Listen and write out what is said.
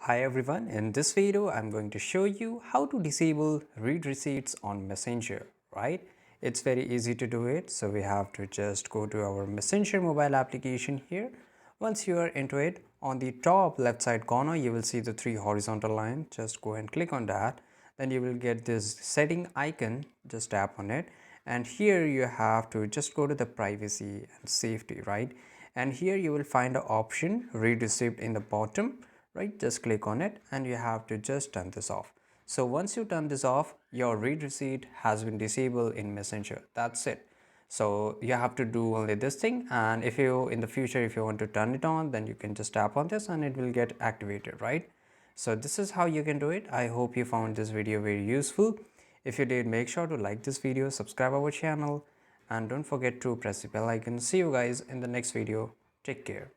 Hi everyone, in this video I'm going to show you how to disable read receipts on Messenger, right? It's very easy to do it, so we have to just go to our Messenger mobile application here. Once you are into it, on the top left side corner you will see the three horizontal lines. Just go and click on that. Then you will get this setting icon, just tap on it, and here you have to just go to the privacy and safety, right? And here you will find the option read receipt in the bottom, right? Just click on it and you have to just turn this off. So once you turn this off, your read receipt has been disabled in Messenger. That's it. So you have to do only this thing, and if you in the future if you want to turn it on, then you can just tap on this and it will get activated, right? So this is how you can do it. I hope you found this video very useful. If you did, make sure to like this video, subscribe our channel, and don't forget to press the bell icon. See you guys in the next video. Take care.